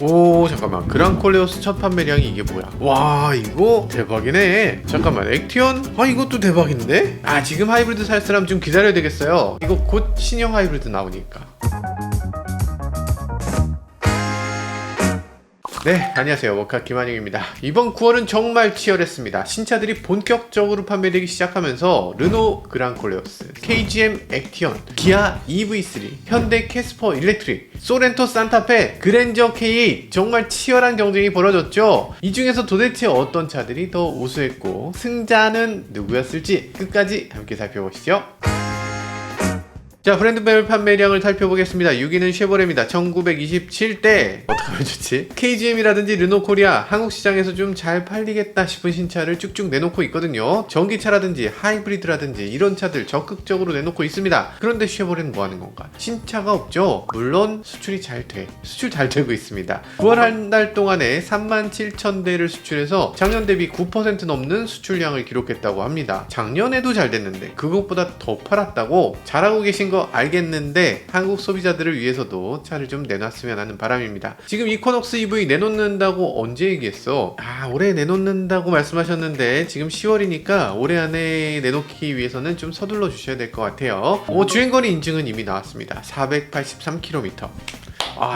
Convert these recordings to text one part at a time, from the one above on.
오 잠깐만, 그랑콜레오스 첫 판매량이 이게 뭐야? 와 이거 대박이네. 잠깐만, 액티언? 아 이것도 대박인데? 아 지금 하이브리드 살 사람 좀 기다려야 되겠어요. 이거 곧 신형 하이브리드 나오니까. 네, 안녕하세요. 워카 김한영입니다. 이번 9월은 정말 치열했습니다. 신차들이 본격적으로 판매되기 시작하면서 르노 그랑콜레오스, KGM 액티언, 기아 EV3, 현대 캐스퍼 일렉트릭, 소렌토 산타페, 그랜저 K8 정말 치열한 경쟁이 벌어졌죠. 이 중에서 도대체 어떤 차들이 더 우수했고 승자는 누구였을지 끝까지 함께 살펴보시죠. 자, 브랜드별 판매량을 살펴보겠습니다. 6위는 쉐보레입니다. 1927대. 어떡하면 좋지? KGM이라든지 르노코리아, 한국 시장에서 좀 잘 팔리겠다 싶은 신차를 쭉쭉 내놓고 있거든요. 전기차라든지 하이브리드라든지 이런 차들 적극적으로 내놓고 있습니다. 그런데 쉐보레는 뭐 하는 건가? 신차가 없죠? 물론 수출이 잘 돼. 수출 잘 되고 있습니다. 9월 한 달 동안에 37,000대를 수출해서 작년 대비 9% 넘는 수출량을 기록했다고 합니다. 작년에도 잘 됐는데 그것보다 더 팔았다고 잘하고 계신 거 알겠는데 한국 소비자들을 위해서도 차를 좀 내놨으면 하는 바람입니다. 지금 이코녹스 EV 내놓는다고 언제 얘기했어? 올해 내놓는다고 말씀하셨는데 지금 10월이니까 올해 안에 내놓기 위해서는 좀 서둘러 주셔야 될 것 같아요. 주행거리 인증은 이미 나왔습니다. 483km.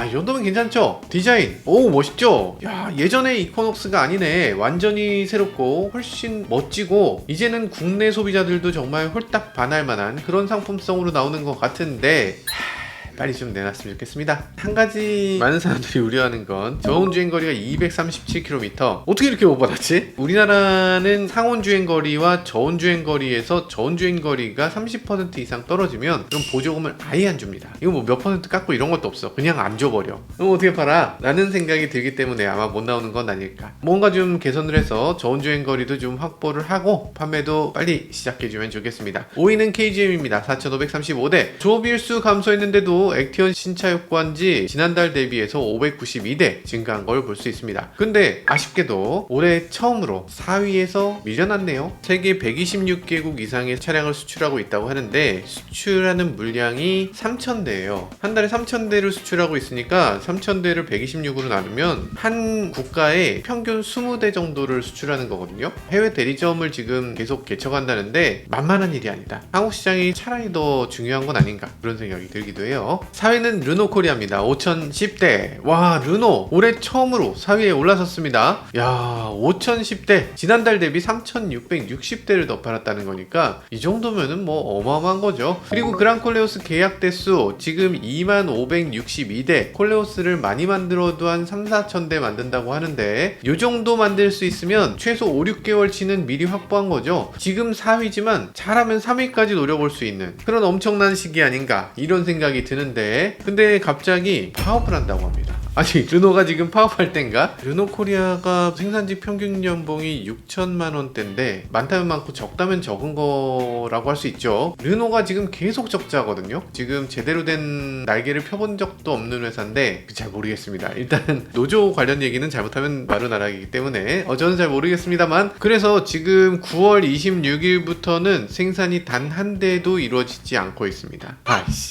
이 정도면 괜찮죠? 디자인 멋있죠? 예전에 이코녹스가 아니네. 완전히 새롭고 훨씬 멋지고 이제는 국내 소비자들도 정말 홀딱 반할만한 그런 상품성으로 나오는 것 같은데 빨리 좀 내놨으면 좋겠습니다. 한 가지 많은 사람들이 우려하는 건 저온 주행거리가 237km. 어떻게 이렇게 오버났지? 우리나라는 상온 주행거리와 저온 주행거리에서 저온 주행거리가 30% 이상 떨어지면 그럼 보조금을 아예 안 줍니다. 이거 뭐 몇 퍼센트 깎고 이런 것도 없어. 그냥 안 줘버려. 그럼 어떻게 팔아? 라는 생각이 들기 때문에 아마 못 나오는 건 아닐까. 뭔가 좀 개선을 해서 저온 주행거리도 좀 확보를 하고 판매도 빨리 시작해주면 좋겠습니다. 5위는 KGM입니다. 4,535대. 조업일수 감소했는데도 액티언 신차 요구한지 지난달 대비해서 592대 증가한 걸 볼 수 있습니다. 근데 아쉽게도 올해 처음으로 4위에서 밀려났네요. 세계 126개국 이상의 차량을 수출하고 있다고 하는데 수출하는 물량이 3,000대예요. 한 달에 3,000대를 수출하고 있으니까 3,000대를 126으로 나누면 한 국가에 평균 20대 정도를 수출하는 거거든요. 해외 대리점을 지금 계속 개척한다는데 만만한 일이 아니다. 한국 시장이 차라리 더 중요한 건 아닌가 그런 생각이 들기도 해요. 4위는 르노코리아입니다. 5,010대. 와, 르노 올해 처음으로 4위에 올라섰습니다. 5,010대. 지난달 대비 3,660대를 더 팔았다는 거니까 이 정도면은 뭐 어마어마한 거죠. 그리고 그랑콜레오스 계약 대수 지금 2562대. 콜레오스를 많이 만들어도 한 3,4,000대 만든다고 하는데 이 정도 만들 수 있으면 최소 5, 6개월치는 미리 확보한 거죠. 지금 4위지만 잘하면 3위까지 노려볼 수 있는 그런 엄청난 시기 아닌가 이런 생각이 드는데 근데 갑자기 파업을 한다고 합니다. 아니 르노가 지금 파업할 땐가? 르노 코리아가 생산직 평균 연봉이 6천만 원대인데 많다면 많고 적다면 적은 거라고 할 수 있죠. 르노가 지금 계속 적자거든요. 지금 제대로 된 날개를 펴본 적도 없는 회사인데 잘 모르겠습니다. 일단 노조 관련 얘기는 잘못하면 마루나락이기 때문에 저는 잘 모르겠습니다만 그래서 지금 9월 26일부터는 생산이 단 한 대도 이루어지지 않고 있습니다.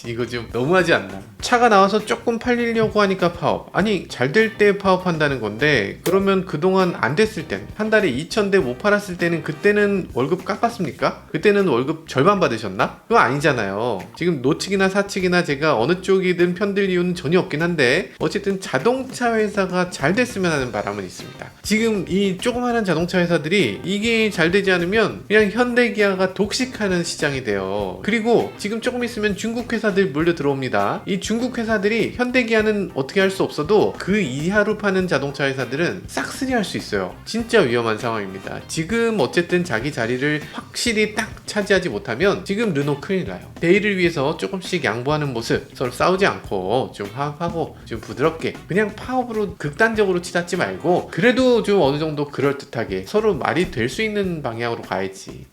이거 좀 너무하지 않나? 차가 나와서 조금 팔리려고 하니까 파업. 아니 잘 될 때 파업한다는 건데 그러면 그동안 안 됐을 땐 한 달에 2,000대 못 팔았을 때는 그때는 월급 깎았습니까? 그때는 월급 절반 받으셨나? 그거 아니잖아요. 지금 노측이나 사측이나 제가 어느 쪽이든 편들 이유는 전혀 없긴 한데 어쨌든 자동차 회사가 잘 됐으면 하는 바람은 있습니다. 지금 이 조그마한 자동차 회사들이 이게 잘 되지 않으면 그냥 현대기아가 독식하는 시장이 돼요. 그리고 지금 조금 있으면 중국 회사들 몰려 들어옵니다. 이 중국 회사들이 현대기아는 어떻게 할 수 없어도 그 이하로 파는 자동차 회사들은 싹쓸이 할 수 있어요. 진짜 위험한 상황입니다. 지금 어쨌든 자기 자리를 확실히 딱 차지하지 못하면 지금 르노 큰일 나요. 대의를 위해서 조금씩 양보하는 모습, 서로 싸우지 않고 좀 화합하고 좀 부드럽게 그냥 파업으로 극단적으로 치닫지 말고 그래도 좀 어느 정도 그럴듯하게 서로 말이 될 수 있는 방향으로 가야지.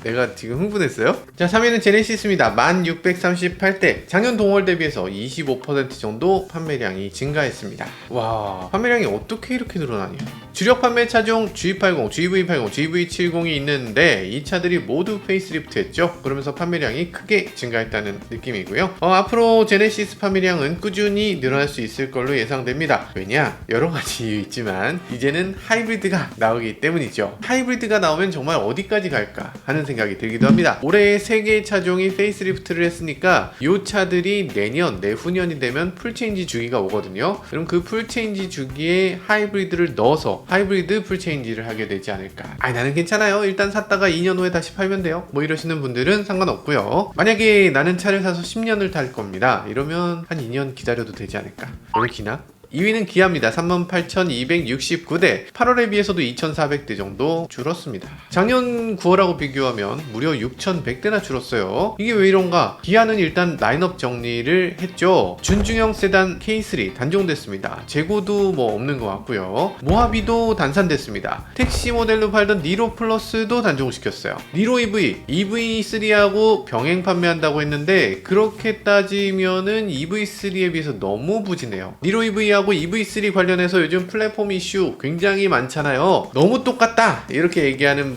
내가 지금 흥분했어요? 자, 3위는 제네시스입니다. 1638대. 작년 동월 대비해서 25% 정도 판매량이 증가했습니다. 증가했습니다. 와, 판매량이 어떻게 이렇게 늘어나냐. 주력 판매 차종 G80, GV80, GV70이 있는데 이 차들이 모두 페이스리프트 했죠. 그러면서 판매량이 크게 증가했다는 느낌이고요. 앞으로 제네시스 판매량은 꾸준히 늘어날 수 있을 걸로 예상됩니다. 왜냐? 여러 가지 이유 있지만 이제는 하이브리드가 나오기 때문이죠. 하이브리드가 나오면 정말 어디까지 갈까 하는 생각이 들기도 합니다. 올해 3개의 차종이 페이스리프트를 했으니까 이 차들이 내년, 내후년이 되면 풀체인지 주기가 오거든요. 그럼 그 풀체인지 주기에 하이브리드를 넣어서 하이브리드 풀체인지를 하게 되지 않을까. 나는 괜찮아요. 일단 샀다가 2년 후에 다시 팔면 돼요. 뭐 이러시는 분들은 상관없고요. 만약에 나는 차를 사서 10년을 탈 겁니다. 이러면 한 2년 기다려도 되지 않을까. 너무 기나? 2위는 기아입니다. 38,269대. 8월에 비해서도 2,400대 정도 줄었습니다. 작년 9월하고 비교하면 무려 6,100대나 줄었어요. 이게 왜 이런가? 기아는 일단 라인업 정리를 했죠. 준중형 세단 K3 단종됐습니다. 재고도 뭐 없는 것 같고요. 모하비도 단산됐습니다. 택시 모델로 팔던 니로 플러스도 단종시켰어요. 니로 EV, EV3하고 병행 판매한다고 했는데 그렇게 따지면은 EV3에 비해서 너무 부진해요. 니로 EV하고 EV3 관련해서 요즘 플랫폼 이슈 굉장히 많잖아요. 너무 똑같다 이렇게 얘기하는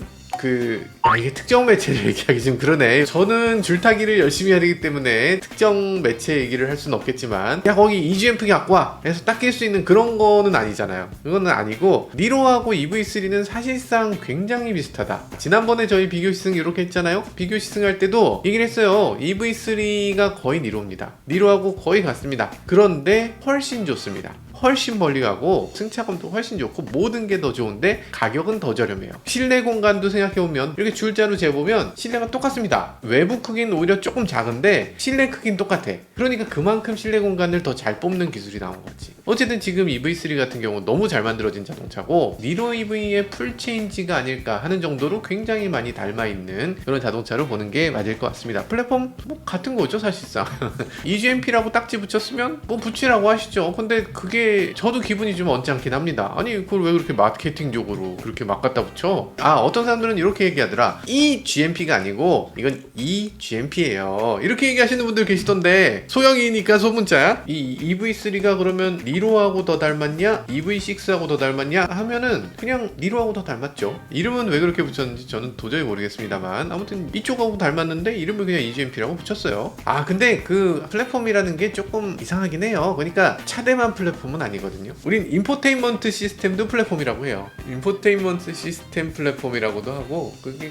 이게 특정 매체를 얘기하기 좀 그러네. 저는 줄타기를 열심히 해야 되기 때문에 특정 매체 얘기를 할 수는 없겠지만 야 거기 EGMP 갖고 와 해서 딱 낄 수 있는 그런 거는 아니잖아요. 그거는 아니고 니로하고 EV3는 사실상 굉장히 비슷하다. 지난번에 저희 비교 시승 이렇게 했잖아요. 비교 시승할 때도 얘기를 했어요. EV3가 거의 니로입니다. 니로하고 거의 같습니다. 그런데 훨씬 좋습니다. 훨씬 멀리 가고 승차감도 훨씬 좋고 모든 게 더 좋은데 가격은 더 저렴해요. 실내 공간도 생각해보면 이렇게 줄자로 재보면 실내가 똑같습니다. 외부 크기는 오히려 조금 작은데 실내 크기는 똑같아. 그러니까 그만큼 실내 공간을 더 잘 뽑는 기술이 나온 거지. 어쨌든 지금 EV3 같은 경우 너무 잘 만들어진 자동차고 니로 EV의 풀체인지가 아닐까 하는 정도로 굉장히 많이 닮아있는 그런 자동차로 보는 게 맞을 것 같습니다. 플랫폼 뭐 같은 거죠 사실상. EGMP라고 딱지 붙였으면 뭐 붙이라고 하시죠. 근데 그게 저도 기분이 좀 언짢긴 합니다. 아니 그걸 왜 그렇게 마케팅적으로 그렇게 막 갖다 붙여? 어떤 사람들은 이렇게 얘기하더라. EGMP가 아니고 이건 EGMP예요. 이렇게 얘기하시는 분들 계시던데 소형이니까 소문자야? 이 EV3가 그러면 니로하고 더 닮았냐? EV6하고 더 닮았냐? 하면은 그냥 니로하고 더 닮았죠. 이름은 왜 그렇게 붙였는지 저는 도저히 모르겠습니다만 아무튼 이쪽하고 닮았는데 이름을 그냥 EGMP라고 붙였어요. 근데 그 플랫폼이라는 게 조금 이상하긴 해요. 그러니까 차대만 플랫폼은 아니거든요. 우린 인포테인먼트 시스템도 플랫폼이라고 해요. 인포테인먼트 시스템 플랫폼이라고도 하고 그게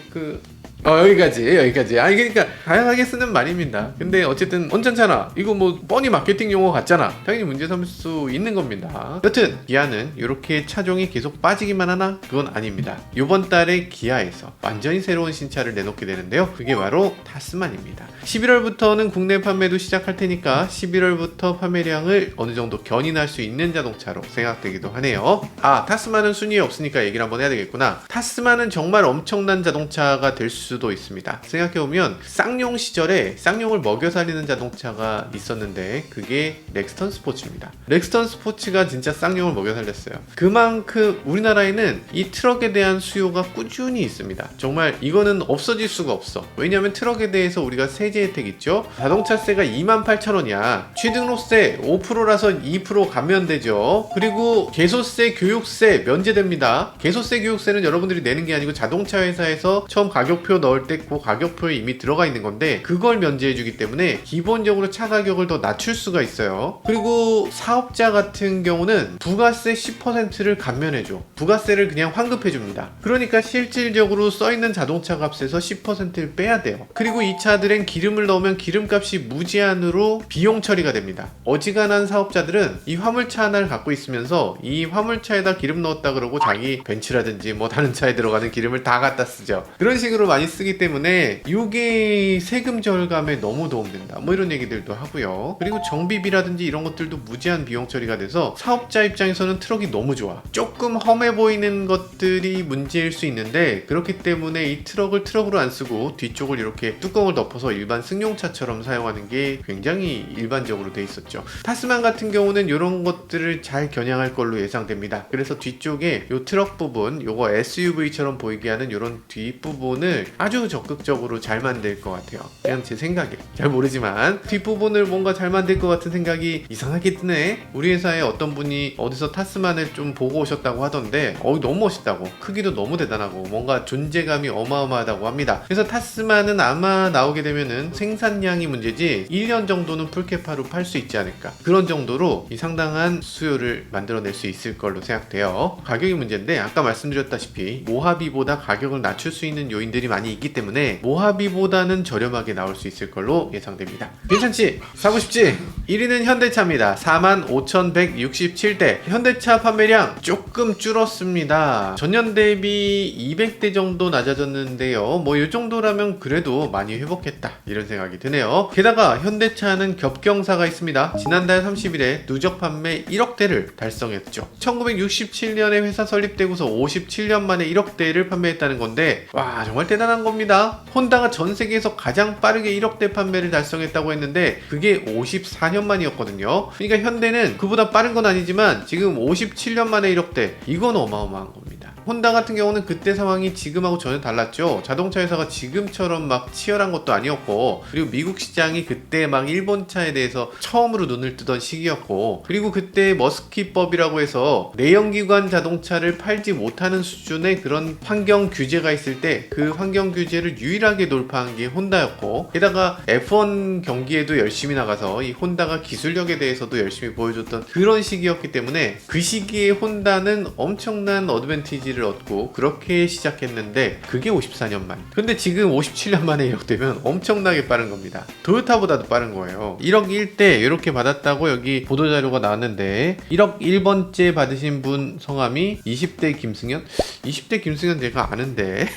여기까지. 그러니까 다양하게 쓰는 말입니다. 근데 어쨌든 언짢잖아. 이거 뭐 뻔히 마케팅 용어 같잖아. 당연히 문제 삼을 수 있는 겁니다. 여튼 기아는 이렇게 차종이 계속 빠지기만 하나? 그건 아닙니다. 이번 달에 기아에서 완전히 새로운 신차를 내놓게 되는데요. 그게 바로 타스만입니다. 11월부터는 국내 판매도 시작할 테니까 11월부터 판매량을 어느 정도 견인할 수 있는 자동차로 생각되기도 하네요. 타스만은 순위에 없으니까 얘기를 한번 해야 되겠구나. 타스만은 정말 엄청난 자동차가 될 수도 있습니다. 생각해보면 쌍용 시절에 쌍용을 먹여 살리는 자동차가 있었는데 그게 렉스턴 스포츠입니다. 렉스턴 스포츠가 진짜 쌍용을 먹여 살렸어요. 그만큼 우리나라에는 이 트럭에 대한 수요가 꾸준히 있습니다. 정말 이거는 없어질 수가 없어. 왜냐하면 트럭에 대해서 우리가 세제 혜택 있죠. 자동차세가 28,000원이야. 취등록세 5%라서 2% 감면되죠. 그리고 개소세, 교육세 면제됩니다. 개소세, 교육세는 여러분들이 내는 게 아니고 자동차 회사에서 처음 가격표 넣을 때 그 가격표에 이미 들어가 있는 건데 그걸 면제해주기 때문에 기본적으로 차 가격을 더 낮출 수가 있어요. 그리고 사업자 같은 경우는 부가세 10%를 감면해줘. 부가세를 그냥 환급해줍니다. 그러니까 실질적으로 써있는 자동차 값에서 10%를 빼야 돼요. 그리고 이 차들엔 기름을 넣으면 기름값이 무제한으로 비용 처리가 됩니다. 어지간한 사업자들은 이 화물차 하나를 갖고 있으면서 이 화물차에다 기름 넣었다 그러고 자기 벤츠라든지 뭐 다른 차에 들어가는 기름을 다 갖다 쓰죠. 그런 식으로 많이 쓰기 때문에 이게 세금 절감에 너무 도움된다. 뭐 이런 얘기들도 하고요. 그리고 정비비라든지 이런 것들도 무제한 비용 처리가 돼서 사업자 입장에서는 트럭이 너무 좋아. 조금 험해 보이는 것들이 문제일 수 있는데 그렇기 때문에 이 트럭을 트럭으로 안 쓰고 뒤쪽을 이렇게 뚜껑을 덮어서 일반 승용차처럼 사용하는 게 굉장히 일반적으로 돼 있었죠. 타스만 같은 경우는 이런 것 것들을 잘 겨냥할 걸로 예상됩니다. 그래서 뒤쪽에 요 트럭 부분, 요거 SUV처럼 보이게 하는 요런 뒷부분을 아주 적극적으로 잘 만들 것 같아요. 그냥 제 생각에, 잘 모르지만 뒷부분을 뭔가 잘 만들 것 같은 생각이 이상하게 드네. 우리 회사에 어떤 분이 어디서 타스만을 좀 보고 오셨다고 하던데 너무 멋있다고, 크기도 너무 대단하고 뭔가 존재감이 어마어마하다고 합니다. 그래서 타스만은 아마 나오게 되면은 생산량이 문제지 1년 정도는 풀캐파로 팔 수 있지 않을까, 그런 정도로 이 상당한 수요를 만들어낼 수 있을 걸로 생각돼요. 가격이 문제인데 아까 말씀드렸다시피 모하비보다 가격을 낮출 수 있는 요인들이 많이 있기 때문에 모하비보다는 저렴하게 나올 수 있을 걸로 예상됩니다. 괜찮지? 사고 싶지? 1위는 현대차입니다. 45,167대. 현대차 판매량 조금 줄었습니다. 전년 대비 200대 정도 낮아졌는데요. 뭐 이 정도라면 그래도 많이 회복했다, 이런 생각이 드네요. 게다가 현대차는 겹경사가 있습니다. 지난달 30일에 누적 판매 1억 대를 달성했죠. 1967년에 회사 설립되고서 57년 만에 1억 대를 판매했다는 건데, 와, 정말 대단한 겁니다. 혼다가 전 세계에서 가장 빠르게 1억 대 판매를 달성했다고 했는데 그게 54년 만이었거든요. 그러니까 현대는 그보다 빠른 건 아니지만 지금 57년 만에 1억 대, 이건 어마어마한 겁니다. 혼다 같은 경우는 그때 상황이 지금하고 전혀 달랐죠. 자동차 회사가 지금처럼 막 치열한 것도 아니었고, 그리고 미국 시장이 그때 막 일본 차에 대해서 처음으로 눈을 뜨던 시기였고, 그리고 그때 머스키법이라고 해서 내연기관 자동차를 팔지 못하는 수준의 그런 환경 규제가 있을 때 그 환경 규제를 유일하게 돌파한 게 혼다였고, 게다가 F1 경기에도 열심히 나가서 이 혼다가 기술력에 대해서도 열심히 보여줬던 그런 시기였기 때문에 그 시기에 혼다는 엄청난 어드밴티지를 얻고 그렇게 시작했는데 그게 54년 만. 근데 지금 57년 만에 1억 되면 엄청나게 빠른 겁니다. 토요타보다도 빠른 거예요. 1억 1대 이렇게 받았다고 여기 보도자료가 나왔는데 1억 1번째 받으신 분 성함이 20대 김승현? 20대 김승현 제가 아는데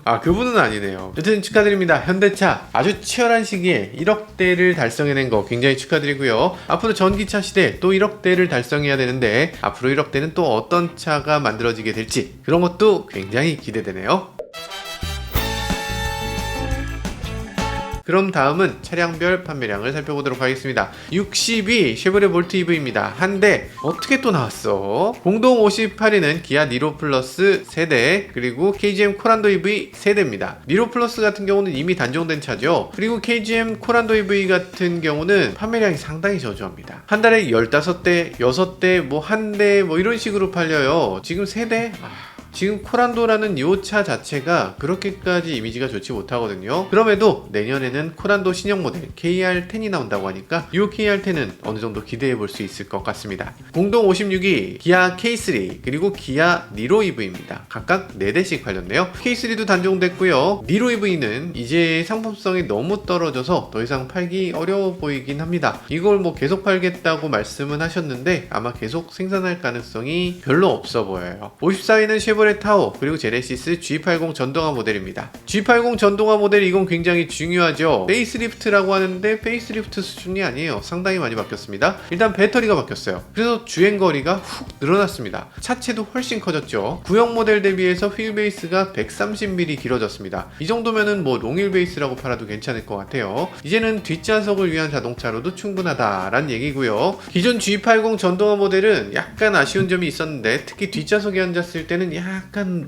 아, 그분은 아니네요. 여튼 축하드립니다. 현대차 아주 치열한 시기에 1억대를 달성해낸 거 굉장히 축하드리고요. 앞으로 전기차 시대 또 1억대를 달성해야 되는데 앞으로 1억대는 또 어떤 차가 만들어지게 될지, 그런 것도 굉장히 기대되네요. 그럼 다음은 차량별 판매량을 살펴보도록 하겠습니다. 60위 쉐보레 볼트 EV입니다. 한 대. 어떻게 또 나왔어? 공동 58위는 기아 니로 플러스 3대, 그리고 KGM 코란도 EV 3대입니다. 니로 플러스 같은 경우는 이미 단종된 차죠. 그리고 KGM 코란도 EV 같은 경우는 판매량이 상당히 저조합니다. 한 달에 15대, 6대, 뭐 한 대, 뭐 이런 식으로 팔려요. 지금 3대? 지금 코란도라는 이 차 자체가 그렇게까지 이미지가 좋지 못하거든요. 그럼에도 내년에는 코란도 신형 모델 KR10이 나온다고 하니까 이 KR10은 어느 정도 기대해 볼 수 있을 것 같습니다. 공동 56위 기아 K3 그리고 기아 니로 EV입니다. 각각 4대씩 팔렸네요. K3도 단종됐고요. 니로 EV는 이제 상품성이 너무 떨어져서 더 이상 팔기 어려워 보이긴 합니다. 이걸 뭐 계속 팔겠다고 말씀은 하셨는데 아마 계속 생산할 가능성이 별로 없어 보여요. 54위는 쉐보레 타오 그리고 제네시스 G80 전동화 모델입니다. G80 전동화 모델, 이건 굉장히 중요하죠. 페이스리프트라고 하는데 페이스리프트 수준이 아니에요. 상당히 많이 바뀌었습니다. 일단 배터리가 바뀌었어요. 그래서 주행거리가 훅 늘어났습니다. 차체도 훨씬 커졌죠. 구형 모델 대비해서 휠 베이스가 130mm 길어졌습니다. 이 정도면은 뭐 롱휠 베이스라고 팔아도 괜찮을 것 같아요. 이제는 뒷좌석을 위한 자동차로도 충분하다라는 얘기고요. 기존 G80 전동화 모델은 약간 아쉬운 점이 있었는데 특히 뒷좌석에 앉았을 때는 약간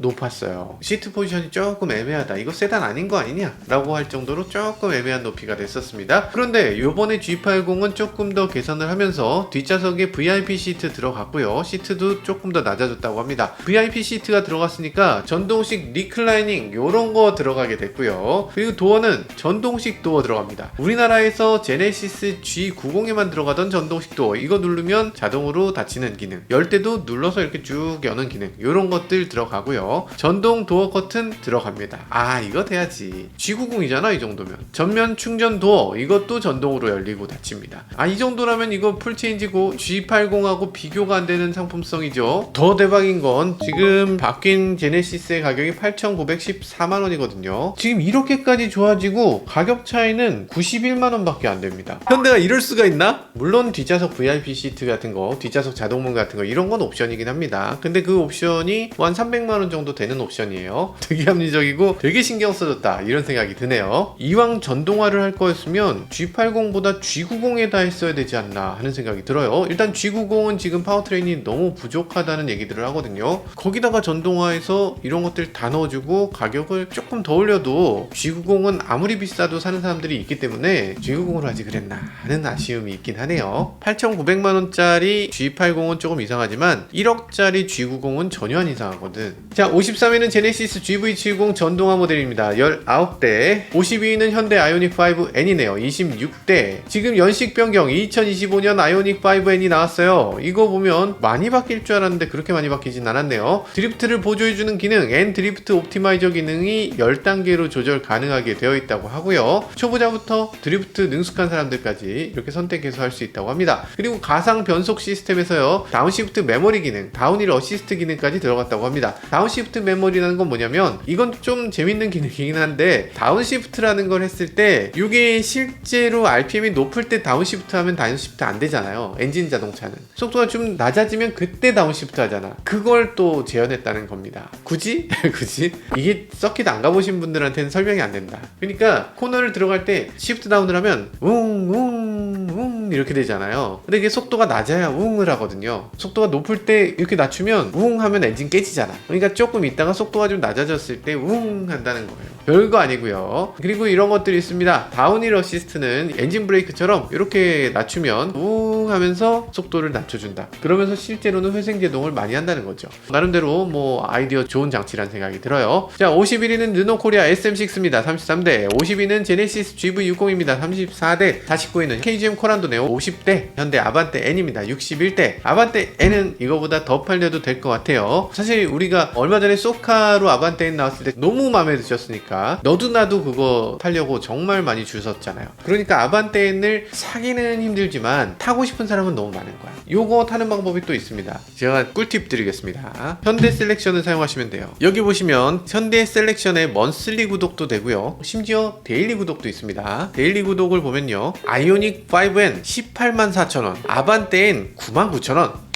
높았어요. 시트 포지션이 조금 애매하다, 이거 세단 아닌 거 아니냐? 라고 할 정도로 조금 애매한 높이가 됐었습니다. 그런데 요번에 G80은 조금 더 개선을 하면서 뒷좌석에 VIP 시트 들어갔고요. 시트도 조금 더 낮아졌다고 합니다. VIP 시트가 들어갔으니까 전동식 리클라이닝 요런 거 들어가게 됐고요. 그리고 도어는 전동식 도어 들어갑니다. 우리나라에서 제네시스 G90에만 들어가던 전동식 도어, 이거 누르면 자동으로 닫히는 기능, 열 때도 눌러서 이렇게 쭉 여는 기능, 요런 것들 들어가고요. 전동 도어 커튼 들어갑니다. 아, 이거 돼야지. G90이잖아 이 정도면. 전면 충전 도어, 이것도 전동으로 열리고 닫힙니다. 아, 이 정도라면 이거 풀체인지고 G80하고 비교가 안 되는 상품성이죠. 더 대박인 건 지금 바뀐 제네시스의 가격이 8,914만원이거든요 지금 이렇게까지 좋아지고 가격 차이는 91만원 밖에 안 됩니다. 현대가 이럴 수가 있나? 물론 뒷좌석 VIP 시트 같은 거, 뒷좌석 자동문 같은 거, 이런 건 옵션이긴 합니다. 근데 그 옵션이 한 300만원 정도 되는 옵션이에요. 되게 합리적이고 되게 신경 써줬다 이런 생각이 드네요. 이왕 전동화를 할 거였으면 G80보다 G90에다 했어야 되지 않나 하는 생각이 들어요. 일단 G90은 지금 파워트레인이 너무 부족하다는 얘기들을 하거든요. 거기다가 전동화해서 이런 것들 다 넣어주고 가격을 조금 더 올려도 G90은 아무리 비싸도 사는 사람들이 있기 때문에 G90으로 하지 그랬나 하는 아쉬움이 있긴 하네요. 8,900만원짜리 G80은 조금 이상하지만 1억짜리 G90은 전혀 안 이상하거든. 자, 53위는 제네시스 GV70 전동화 모델입니다. 19대. 52위는 현대 아이오닉5N이네요. 26대. 지금 연식 변경 2025년 아이오닉5N이 나왔어요. 이거 보면 많이 바뀔 줄 알았는데 그렇게 많이 바뀌진 않았네요. 드리프트를 보조해주는 기능 N 드리프트 옵티마이저 기능이 10단계로 조절 가능하게 되어 있다고 하고요. 초보자부터 드리프트 능숙한 사람들까지 이렇게 선택해서 할 수 있다고 합니다. 그리고 가상 변속 시스템에서요, 다운시프트 메모리 기능, 다운힐 어시스트 기능까지 들어갔다고 합니다. 다운시프트 메모리라는 건 뭐냐면 이건 좀 재밌는 기능이긴 한데, 다운시프트라는 걸 했을 때 이게 실제로 RPM이 높을 때 다운시프트 하면 다운시프트 안 되잖아요. 엔진 자동차는 속도가 좀 낮아지면 그때 다운시프트 하잖아. 그걸 또 재현했다는 겁니다. 굳이? 굳이? 이게 서킷 안 가보신 분들한테는 설명이 안 된다. 그러니까 코너를 들어갈 때 시프트 다운을 하면 웅 이렇게 되잖아요. 근데 이게 속도가 낮아야 웅을 하거든요. 속도가 높을 때 이렇게 낮추면 웅 하면 엔진 깨지잖아. 그러니까 조금 있다가 속도가 좀 낮아졌을 때 웅 한다는 거예요. 별거 아니고요. 그리고 이런 것들이 있습니다. 다운힐 어시스트는 엔진 브레이크처럼 이렇게 낮추면 웅 하면서 속도를 낮춰준다. 그러면서 실제로는 회생 제동을 많이 한다는 거죠. 나름대로 뭐 아이디어 좋은 장치라는 생각이 들어요. 자, 51위는 르노코리아 SM6입니다. 33대. 50위는 제네시스 GV60입니다. 34대. 49위는 KGM 코란도 네오 50대. 현대 아반떼 N입니다. 61대. 아반떼 N은 이거보다 더 팔려도 될 것 같아요. 사실 우리가 얼마 전에 소카로 아반떼 N 나왔을 때 너무 마음에 드셨으니까 너도 나도 그거 타려고 정말 많이 줄 섰잖아요. 그러니까 아반떼 N을 사기는 힘들지만 타고 싶은 사람은 너무 많은 거야. 요거 타는 방법이 또 있습니다. 제가 꿀팁 드리겠습니다. 현대 셀렉션을 사용하시면 돼요. 여기 보시면 현대 셀렉션의 먼슬리 구독도 되고요, 심지어 데일리 구독도 있습니다. 데일리 구독을 보면요, 아이오닉 5N 184,000원, 아반떼 N 99,000원.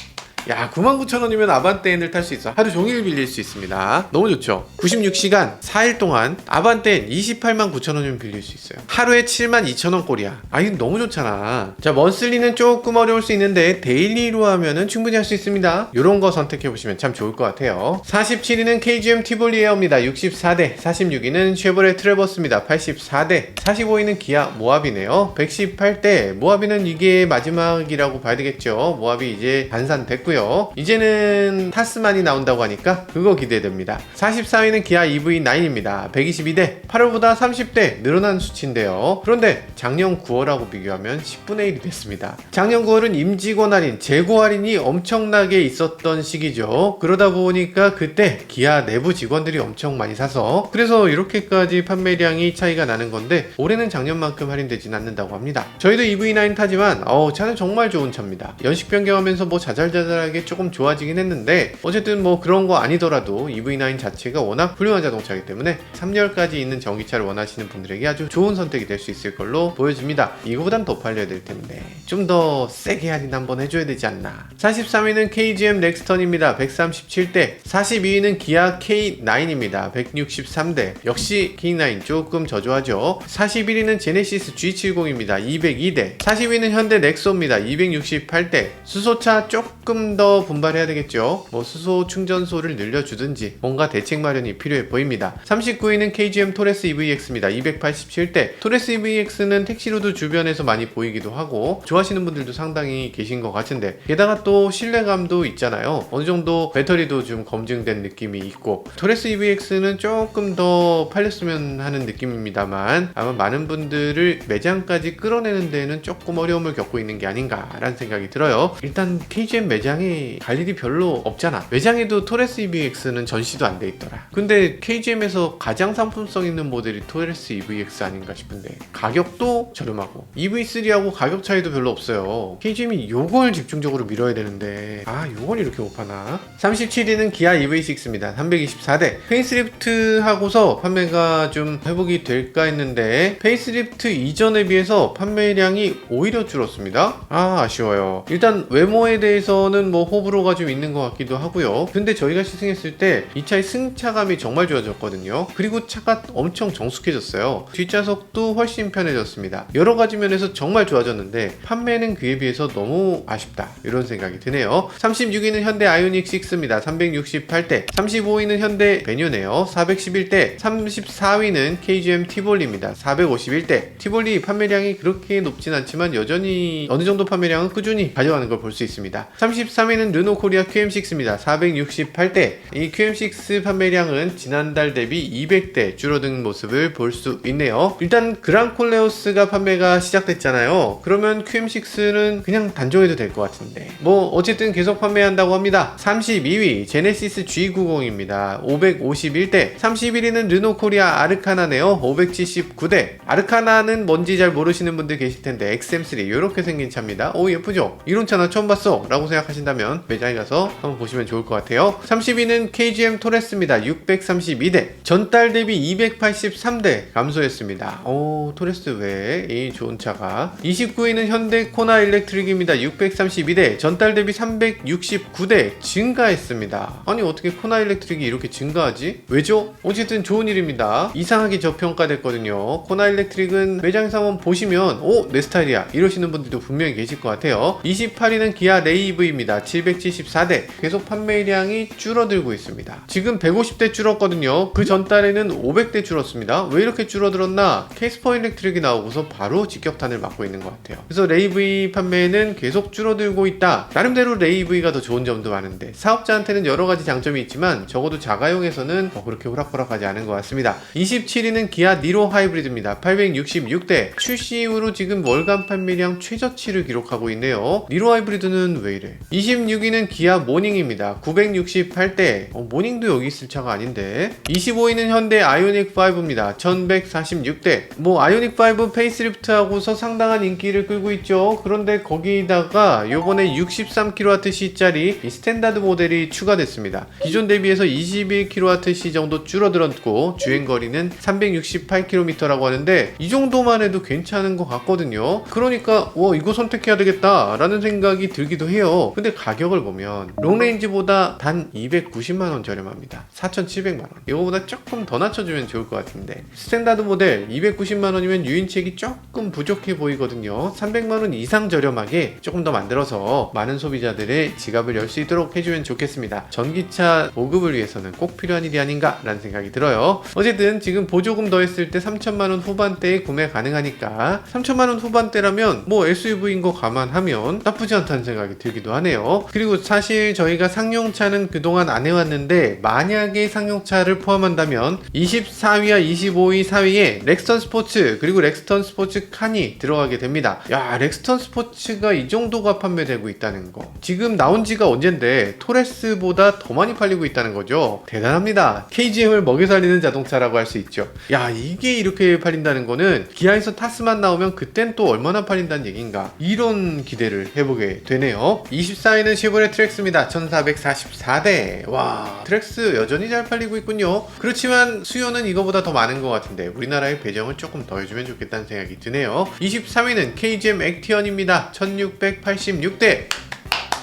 야, 99,000원이면 아반떼 N을 탈 수 있어. 하루 종일 빌릴 수 있습니다. 너무 좋죠. 96시간 4일 동안 아반떼 N 289,000원이면 빌릴 수 있어요. 하루에 72,000원 꼴이야. 아, 이거 너무 좋잖아. 자, 먼슬리는 조금 어려울 수 있는데 데일리로 하면은 충분히 할 수 있습니다. 요런 거 선택해보시면 참 좋을 것 같아요. 47위는 KGM 티볼리 에어입니다. 64대. 46위는 쉐보레 트래버스입니다. 84대. 45위는 기아 모하비네요. 118대. 모하비는 이게 마지막이라고 봐야 되겠죠. 모하비 이제 반산됐고, 이제는 타스만이 나온다고 하니까 그거 기대됩니다. 44위는 기아 EV9입니다. 122대. 8월보다 30대 늘어난 수치인데요. 그런데 작년 9월하고 비교하면 10분의 1이 됐습니다. 작년 9월은 임직원 할인, 재고 할인이 엄청나게 있었던 시기죠. 그러다 보니까 그때 기아 내부 직원들이 엄청 많이 사서, 그래서 이렇게까지 판매량이 차이가 나는 건데, 올해는 작년만큼 할인되진 않는다고 합니다. 저희도 EV9 타지만 차는 정말 좋은 차입니다. 연식 변경하면서 뭐 자잘자잘 조금 좋아지긴 했는데, 어쨌든 뭐 그런 거 아니더라도 EV9 자체가 워낙 훌륭한 자동차이기 때문에 3열까지 있는 전기차를 원하시는 분들에게 아주 좋은 선택이 될 수 있을 걸로 보여집니다. 이거보단 더 팔려야 될 텐데 좀 더 세게 할인 한번 해줘야 되지 않나. 43위는 KGM 넥스턴입니다. 137대. 42위는 기아 K9입니다. 163대. 역시 K9 조금 저조하죠. 41위는 제네시스 G70입니다. 202대. 40위는 현대 넥소입니다. 268대. 수소차 조금 더 분발해야 되겠죠. 뭐 수소 충전소를 늘려주든지 뭔가 대책 마련이 필요해 보입니다. 39위는 KGM 토레스 EVX입니다. 287대. 토레스 EVX는 택시로드 주변에서 많이 보이기도 하고 좋아하시는 분들도 상당히 계신 것 같은데, 게다가 또 신뢰감도 있잖아요. 어느 정도 배터리도 좀 검증된 느낌이 있고, 토레스 EVX는 조금 더 팔렸으면 하는 느낌입니다만 아마 많은 분들을 매장까지 끌어내는 데는 조금 어려움을 겪고 있는 게 아닌가라는 생각이 들어요. 일단 KGM 매장에 갈 일이 별로 없잖아. 매장에도 토레스 EVX는 전시도 안 돼 있더라. 근데 KGM에서 가장 상품성 있는 모델이 토레스 EVX 아닌가 싶은데 가격도 저렴하고 EV3하고 가격 차이도 별로 없어요. KGM이 요걸 집중적으로 밀어야 되는데 요걸 이렇게 못 파나? 37위는 기아 EV6입니다. 324대. 페이스리프트 하고서 판매가 좀 회복이 될까 했는데 페이스리프트 이전에 비해서 판매량이 오히려 줄었습니다. 아쉬워요. 일단 외모에 대해서는 뭐 호불호가 좀 있는 것 같기도 하고요. 근데 저희가 시승했을 때 이 차의 승차감이 정말 좋아졌거든요. 그리고 차가 엄청 정숙해졌어요. 뒷좌석도 훨씬 편해졌습니다. 여러 가지 면에서 정말 좋아졌는데 판매는 그에 비해서 너무 아쉽다 이런 생각이 드네요. 36위는 현대 아이오닉 6입니다. 368대. 35위는 현대 베뉴네요. 411대. 34위는 KGM 티볼리입니다. 451대. 티볼리 판매량이 그렇게 높진 않지만 여전히 어느 정도 판매량은 꾸준히 가져가는 걸 볼 수 있습니다. 33위는 르노 코리아 QM6입니다. 468대. 이 QM6 판매량은 지난달 대비 200대 줄어든 모습을 볼 수 있네요. 일단 그랑콜레오스가 판매가 시작됐잖아요. 그러면 QM6는 그냥 단종해도 될 것 같은데 뭐 어쨌든 계속 판매한다고 합니다. 32위 제네시스 G90입니다. 551대. 31위는 르노 코리아 아르카나네요. 579대. 아르카나는 뭔지 잘 모르시는 분들 계실 텐데 XM3 이렇게 생긴 차입니다. 오 예쁘죠? 이런 차 나 처음 봤어 라고 생각하신다면 매장에 가서 한번 보시면 좋을 것 같아요. 30위는 KGM 토레스입니다. 632대. 전달 대비 283대 감소했습니다. 오 토레스 외에 이 좋은 차가. 29위는 현대 코나 일렉트릭입니다. 632대. 전달 대비 369대 증가했습니다. 아니 어떻게 코나 일렉트릭이 이렇게 증가하지? 왜죠? 어쨌든 좋은 일입니다. 이상하게 저평가됐거든요. 코나 일렉트릭은 매장에서 한번 보시면 오 내 스타일이야 이러시는 분들도 분명히 계실 것 같아요. 28위는 기아 레이브입니다. 774대. 계속 판매량이 줄어들고 있습니다. 지금 150대 줄었거든요. 그 전달에는 500대 줄었습니다. 왜 이렇게 줄어들었나? 캐스퍼 일렉트릭이 나오고서 바로 직격탄을 맞고 있는 것 같아요. 그래서 레이브 판매는 계속 줄어들고 있다. 나름대로 레이브가 더 좋은 점도 많은데 사업자한테는 여러 가지 장점이 있지만 적어도 자가용에서는 그렇게 호락호락하지 않은 것 같습니다. 27위는 기아 니로 하이브리드입니다. 866대. 출시 이후로 지금 월간 판매량 최저치를 기록하고 있네요. 니로 하이브리드는 왜 이래? 26위는 기아 모닝입니다. 968대. 모닝도 여기 있을 차가 아닌데. 25위는 현대 아이오닉 5입니다. 1146대. 뭐 아이오닉 5 페이스리프트 하고서 상당한 인기를 끌고 있죠. 그런데 거기다가 요번에 63kWh짜리 이 스탠다드 모델이 추가됐습니다. 기존 대비해서 21kWh 정도 줄어들었고 주행거리는 368km라고 하는데 이 정도만 해도 괜찮은 것 같거든요. 그러니까 이거 선택해야 되겠다 라는 생각이 들기도 해요. 근데 가격을 보면 롱레인지보다 단 290만원 저렴합니다. 4,700만원. 이거보다 조금 더 낮춰주면 좋을 것 같은데 스탠다드 모델 290만원이면 유인책이 조금 부족해 보이거든요. 300만원 이상 저렴하게 조금 더 만들어서 많은 소비자들의 지갑을 열 수 있도록 해주면 좋겠습니다. 전기차 보급을 위해서는 꼭 필요한 일이 아닌가 라는 생각이 들어요. 어쨌든 지금 보조금 더했을 때 3천만원 후반대에 구매 가능하니까 3천만원 후반대라면 뭐 SUV인 거 감안하면 나쁘지 않다는 생각이 들기도 하네요. 그리고 사실 저희가 상용차는 그동안 안 해왔는데 만약에 상용차를 포함한다면 24위와 25위 4위에 렉스턴 스포츠 그리고 렉스턴 스포츠 칸이 들어가게 됩니다. 야 렉스턴 스포츠가 이 정도가 판매되고 있다는 거. 지금 나온 지가 언젠데 토레스보다 더 많이 팔리고 있다는 거죠. 대단합니다. KGM을 먹여 살리는 자동차라고 할 수 있죠. 야 이게 이렇게 팔린다는 거는 기아에서 타스만 나오면 그땐 또 얼마나 팔린다는 얘기인가 이런 기대를 해보게 되네요. 24위는 쉐보레 트랙스입니다. 1444대. 와 트랙스 여전히 잘 팔리고 있군요. 그렇지만 수요는 이거보다 더 많은 것 같은데 우리나라의 배정을 조금 더 해주면 좋겠다는 생각이 드네요. 23위는 KGM 액티언입니다. 1686대.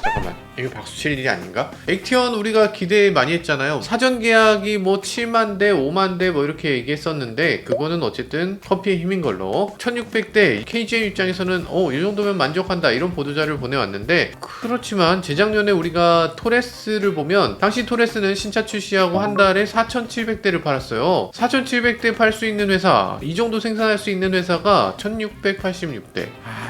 잠깐만 이거 박수 칠 일이 아닌가? 액티언 우리가 기대 많이 했잖아요. 사전 계약이 뭐 7만 대, 5만 대 뭐 이렇게 얘기했었는데 그거는 어쨌든 커피의 힘인 걸로 1600대 KGM 입장에서는 이 정도면 만족한다 이런 보도자를 보내왔는데 그렇지만 재작년에 우리가 토레스를 보면 당시 토레스는 신차 출시하고 한 달에 4700대를 팔았어요. 4700대 팔 수 있는 회사 이 정도 생산할 수 있는 회사가 1686대.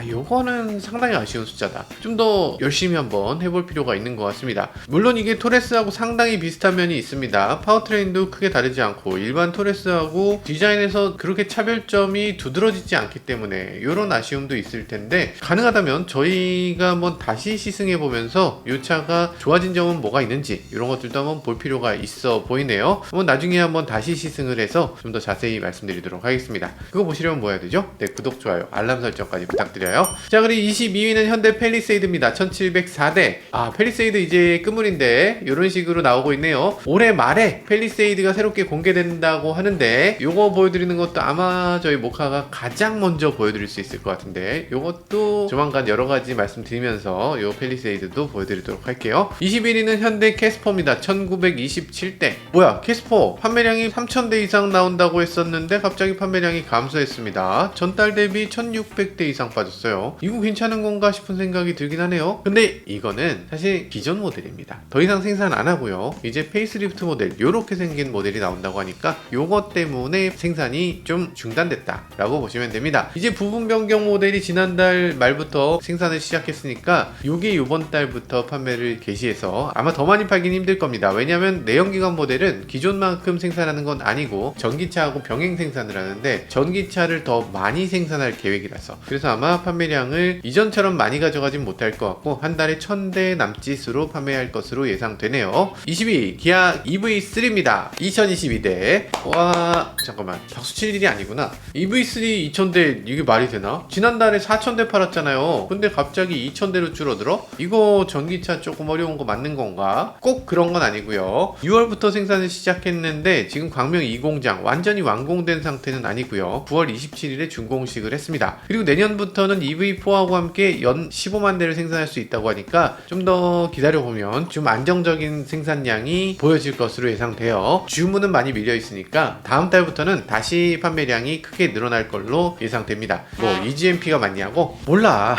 요거는 상당히 아쉬운 숫자다. 좀 더 열심히 한번 해볼 필요가 있는 것 같습니다. 물론 이게 토레스하고 상당히 비슷한 면이 있습니다. 파워트레인도 크게 다르지 않고 일반 토레스하고 디자인에서 그렇게 차별점이 두드러지지 않기 때문에 이런 아쉬움도 있을 텐데 가능하다면 저희가 한번 다시 시승해 보면서 이 차가 좋아진 점은 뭐가 있는지 이런 것들도 한번 볼 필요가 있어 보이네요. 한번 나중에 한번 다시 시승을 해서 좀 더 자세히 말씀드리도록 하겠습니다. 그거 보시려면 뭐 해야 되죠? 네, 구독, 좋아요, 알람 설정까지 부탁드려요. 자, 그리고 22위는 현대 팰리세이드입니다. 1704대. 펠리세이드 이제 끝물인데 이런 식으로 나오고 있네요. 올해 말에 펠리세이드가 새롭게 공개된다고 하는데 요거 보여드리는 것도 아마 저희 모카가 가장 먼저 보여드릴 수 있을 것 같은데 요것도 조만간 여러가지 말씀드리면서 요 펠리세이드도 보여드리도록 할게요. 21위는 현대 캐스퍼입니다. 1927대. 뭐야, 캐스퍼 판매량이 3000대 이상 나온다고 했었는데 갑자기 판매량이 감소했습니다. 전달 대비 1600대 이상 빠졌어요. 이거 괜찮은 건가 싶은 생각이 들긴 하네요. 근데 이거는 사실 기존 모델입니다. 더 이상 생산 안 하고요. 이제 페이스리프트 모델, 요렇게 생긴 모델이 나온다고 하니까 요것 때문에 생산이 좀 중단됐다 라고 보시면 됩니다. 이제 부분 변경 모델이 지난달 말부터 생산을 시작했으니까 요게 요번 달부터 판매를 개시해서 아마 더 많이 팔긴 힘들 겁니다. 왜냐면 내연기관 모델은 기존만큼 생산하는 건 아니고 전기차하고 병행 생산을 하는데 전기차를 더 많이 생산할 계획이라서, 그래서 아마 판매량을 이전처럼 많이 가져가진 못할 것 같고 한 달에 1000대 남짓으로 판매할 것으로 예상되네요. 22 기아 EV3입니다. 2022대. 와, 잠깐만, 박수 칠 일이 아니구나. EV3 2000대 이게 말이 되나? 지난달에 4000대 팔았잖아요. 근데 갑자기 2000대로 줄어들어? 이거 전기차 조금 어려운 거 맞는 건가? 꼭 그런 건 아니고요. 6월부터 생산을 시작했는데 지금 광명 2공장 완전히 완공된 상태는 아니고요. 9월 27일에 준공식을 했습니다. 그리고 내년부터는 EV4하고 함께 연 15만 대를 생산할 수 있다고 하니까 좀 더 기다려보면 좀 안정적인 생산량이 보여질 것으로 예상돼요. 주문은 많이 밀려 있으니까 다음 달부터는 다시 판매량이 크게 늘어날 걸로 예상됩니다. 뭐 EGMP가 맞냐고? 몰라.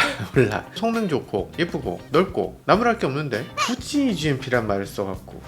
성능 좋고 예쁘고 넓고 나무랄 게 없는데 굳이 EGMP란 말을 써갖고.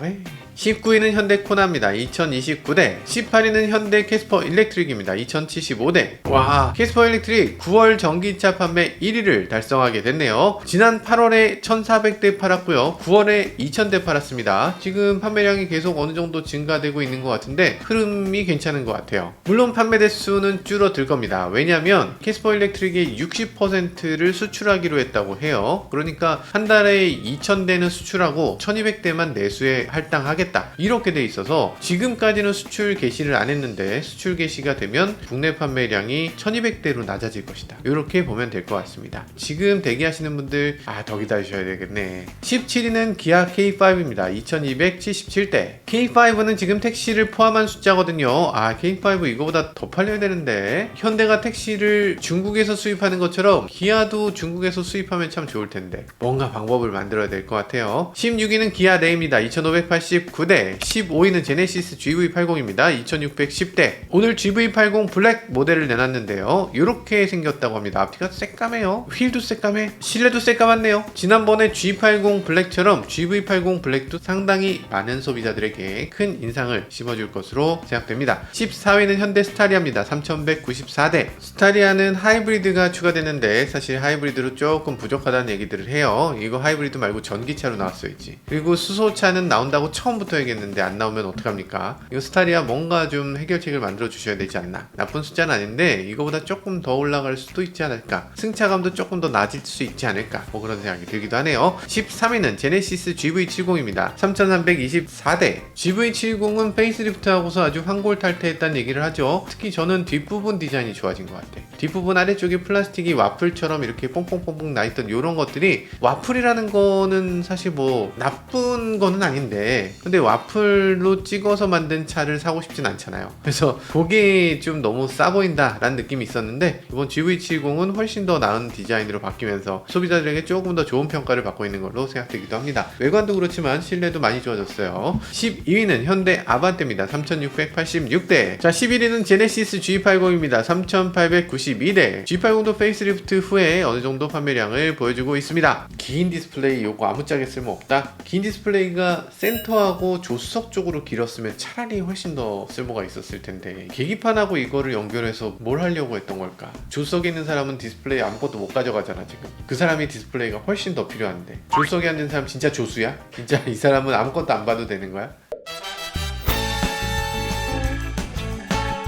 19위는 현대 코나입니다. 2029대. 18위는 현대 캐스퍼 일렉트릭입니다. 2075대. 와, 캐스퍼 일렉트릭 9월 전기차 판매 1위를 달성하게 됐네요. 지난 8월에 1400대 팔았고요. 9월에 2000대 팔았습니다. 지금 판매량이 계속 어느 정도 증가되고 있는 것 같은데 흐름이 괜찮은 것 같아요. 물론 판매 대수는 줄어들 겁니다. 왜냐하면 캐스퍼 일렉트릭의 60%를 수출하기로 했다고 해요. 그러니까 한 달에 2000대는 수출하고 1200대만 내수에 할당하겠다, 이렇게 돼 있어서 지금까지는 수출 개시를 안 했는데 수출 개시가 되면 국내 판매량이 1200대로 낮아질 것이다, 이렇게 보면 될 것 같습니다. 지금 대기하시는 분들 더 기다리셔야 되겠네. 17위는 기아 K5입니다. 2277대. K5는 지금 택시를 포함한 숫자거든요. K5 이거보다 더 팔려야 되는데 현대가 택시를 중국에서 수입하는 것처럼 기아도 중국에서 수입하면 참 좋을 텐데 뭔가 방법을 만들어야 될 것 같아요. 16위는 기아 네입니다. 2589대. 15위는 제네시스 GV80입니다. 2610대. 오늘 GV80 블랙 모델을 내놨는데요. 이렇게 생겼다고 합니다. 앞뒤가 새까매요. 휠도 새까매. 실내도 새까맣네요. 지난번에 G80 블랙처럼 GV80 블랙도 상당히 많은 소비자들에게 큰 인상을 심어줄 것으로 생각됩니다. 14위는 현대 스타리아입니다. 3194대. 스타리아는 하이브리드가 추가되는데 사실 하이브리드로 조금 부족하다는 얘기들을 해요. 이거 하이브리드 말고 전기차로 나왔어야지. 그리고 수소차는 나온다고 처음부터 얘기했는데 안 나오면 어떡합니까? 이거 스타리아 뭔가 좀 해결책을 만들어 주셔야 되지 않나. 나쁜 숫자는 아닌데 이거보다 조금 더 올라갈 수도 있지 않을까. 승차감도 조금 더 낮을 수 있지 않을까, 뭐 그런 생각이 들기도 하네요. 13위는 제네시스 GV70입니다. 3324대. GV70은 페이스리프트하고서 아주 환골탈태했다는 얘기를 하죠. 특히 저는 뒷부분 디자인이 좋아진 것 같아. 뒷부분 아래쪽에 플라스틱이 와플처럼 이렇게 뽕뽕뽕뽕 나있던 이런 것들이, 와플이라는 거는 사실 뭐 나쁜 거는 아닌데 근데 와플로 찍어서 만든 차를 사고 싶진 않잖아요. 그래서 그게 좀 너무 싸 보인다 라는 느낌이 있었는데 이번 GV70은 훨씬 더 나은 디자인으로 바뀌면서 소비자들에게 조금 더 좋은 평가를 받고 있는 걸로 생각되기도 합니다. 외관도 그렇지만 실내도 많이 좋아졌어요. 12위는 현대 아반떼입니다. 3686대. 자, 11위는 제네시스 G80입니다. 3892대. G80도 페이스리프트 후에 어느 정도 판매량을 보여주고 있습니다. 긴 디스플레이 요거 아무짝에 쓸모없다. 긴 디스플레이가 센터하고 조수석 쪽으로 길었으면 차라리 훨씬 더 쓸모가 있었을 텐데 계기판하고 이거를 연결해서 뭘 하려고 했던 걸까? 조수석에 있는 사람은 디스플레이 아무것도 못 가져가잖아. 지금 그 사람이 디스플레이가 훨씬 더 필요한데 조수석에 앉은 사람 진짜 조수야? 진짜 이 사람은 아무것도 안 봐도 되는 거야?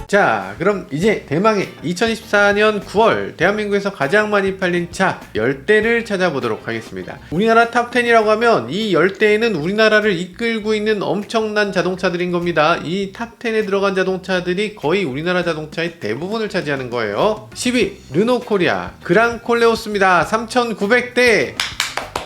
자, 그럼 이제 대망의 2024년 9월 대한민국에서 가장 많이 팔린 차 10대를 찾아보도록 하겠습니다. 우리나라 탑10이라고 하면 이 10대에는 우리나라를 이끌고 있는 엄청난 자동차들인 겁니다. 이 탑10에 들어간 자동차들이 거의 우리나라 자동차의 대부분을 차지하는 거예요. 10위 르노 코리아 그랑 콜레오스입니다. 3900대.